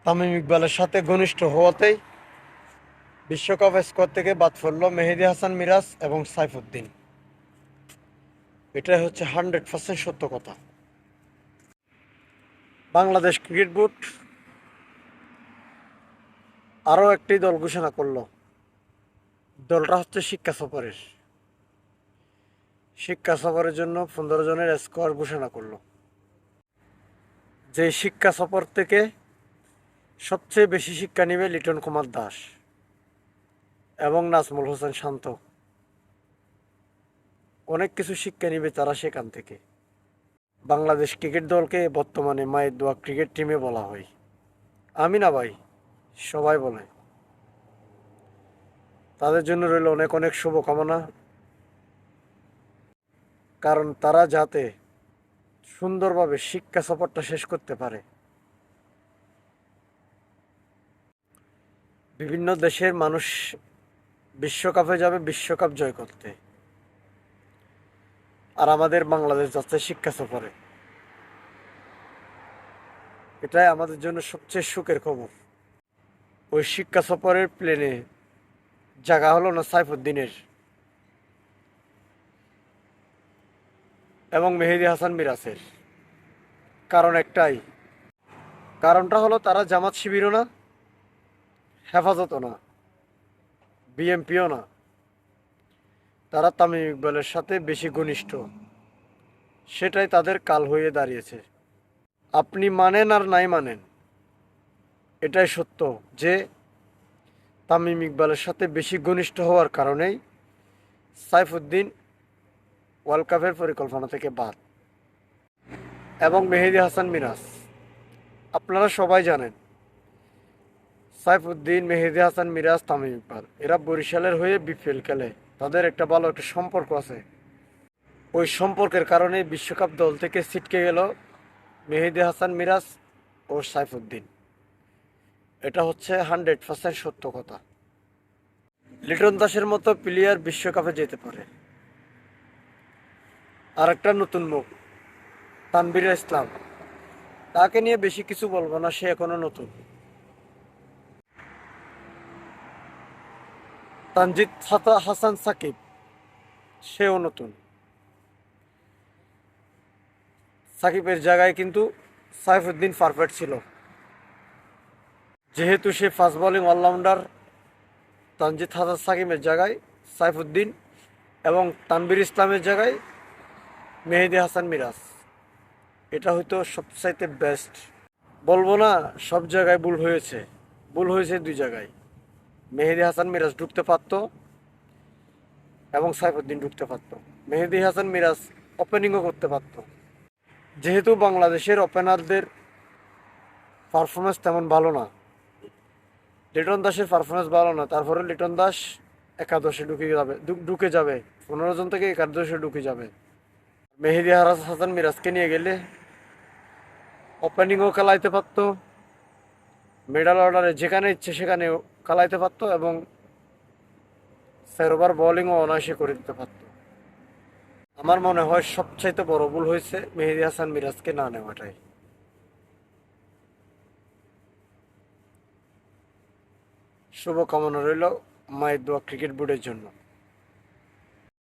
তামিম ইকবালের সাথে ঘনিষ্ঠ হওয়াতেই বিশ্বকাপ স্কোয়াড থেকে বাদ পড়ল মেহেদী হাসান মিরাজ এবং সাইফুদ্দিন। এটাই হচ্ছে 100% সত্য কথা। বাংলাদেশ ক্রিকেট বোর্ড আরও একটি দল ঘোষণা করলো। দলটা হচ্ছে শিক্ষা সফরের জন্য 15 জনের স্কোয়াড ঘোষণা করলো। যে শিক্ষা সফর থেকে সবচেয়ে বেশি শিক্ষা নেবে লিটন কুমার দাস এবং নাজমুল হোসেন শান্ত। অনেক কিছু শিক্ষা নেবে তারা সেখান থেকে। বাংলাদেশ ক্রিকেট দলকে বর্তমানে মায়ের দোয়া ক্রিকেট টিমে বলা হয়। আমি না ভাই, সবাই বলে। তাদের জন্য রইল অনেক অনেক শুভকামনা, কারণ তারা যাতে সুন্দরভাবে শিক্ষা সফরটা শেষ করতে পারে। বিভিন্ন দেশের মানুষ বিশ্বকাপে যাবে বিশ্বকাপ জয় করতে, আর আমাদের বাংলাদেশ যাচ্ছে শিক্ষা সফরে। এটাই আমাদের জন্য সবচেয়ে সুখের খবর। ওই শিক্ষা সফরের প্লেনে জায়গা হলো না সাইফুদ্দিনের এবং মেহেদী হাসান মিরাজের। কারণ একটাই, কারণটা হলো তারা জামাত শিবিরও না, হেফাজতও না, বিএমপিও না। তারা তামিম ইকবালের সাথে বেশি ঘনিষ্ঠ, সেটাই তাদের কাল হয়ে দাঁড়িয়েছে। আপনি মানেন আর নাই মানেন, এটাই সত্য যে তামিম ইকবালের সাথে বেশি ঘনিষ্ঠ হওয়ার কারণেই সাইফুদ্দিন ওয়ার্ল্ড কাপের পরিকল্পনা থেকে বাদ। এবং মেহেদী হাসান মিরাজ, আপনারা সবাই জানেন সাইফুদ্দিন, মেহেদী হাসান মিরাজ, তামিম ইকবাল এরা বরিশালের হয়ে বিপিএল খেলে। তাদের একটা ভালো একটা সম্পর্ক আছে। ওই সম্পর্কের কারণে বিশ্বকাপ দল থেকে ছিটকে গেল মেহেদী হাসান মিরাজ ও সাইফুদ্দিন। এটা হচ্ছে 100% সত্য কথা। লিটন দাসের মতো প্লেয়ার বিশ্বকাপে যেতে পারে। আর একটা নতুন মুখ তানভীর ইসলাম, তাকে নিয়ে বেশি কিছু বলবো না, সে এখনো নতুন। তানজিদ হাসান সাকিব, সেও নতুন। সাকিবের জায়গায় কিন্তু সাইফুদ্দিন পারফেক্ট ছিল। যেহেতু সে fast bowling all rounder, Tanzid Hasan সাকিবের জায়গায় সাইফুদ্দিন এবং তানভীর ইসলামের জায়গায় মেহেদী হাসান মিরাজ, এটা হয়তো সবচাইতে বেস্ট। বলবো না সব জায়গায় ভুল হয়েছে, ভুল হয়েছে দুই জায়গায়। মেহেদী হাসান মিরাজ ঢুকতে পারতো এবং সাইফুদ্দিন ঢুকতে পারতো। মেহেদী হাসান মিরাজ ওপেনিংও করতে পারতো। যেহেতু বাংলাদেশের ওপেনারদের পারফরমেন্স তেমন ভালো না, লিটন দাসের পারফরমেন্স ভালো না, তারপরে লিটন দাস একাদশে ঢুকে যাবে 15 জন থেকে একাদশে ঢুকে যাবে। মেহেদী হাসান মিরাজকে নিয়ে গেলে ওপেনিংও খেলাইতে পারতো, মিডল অর্ডারে যেখানে ইচ্ছে সেখানে খেলাইতে পারতো এবং 4 ওভার বোলিংও অনায়াসে করে দিতে পারতো। আমার মনে হয় সবচাইতে বড় ভুল হয়েছে মেহেদী হাসান মিরাজকে না নেওয়াটাই। শুভকামনা রইল মায়ের দোয়া ক্রিকেট বোর্ডের জন্য।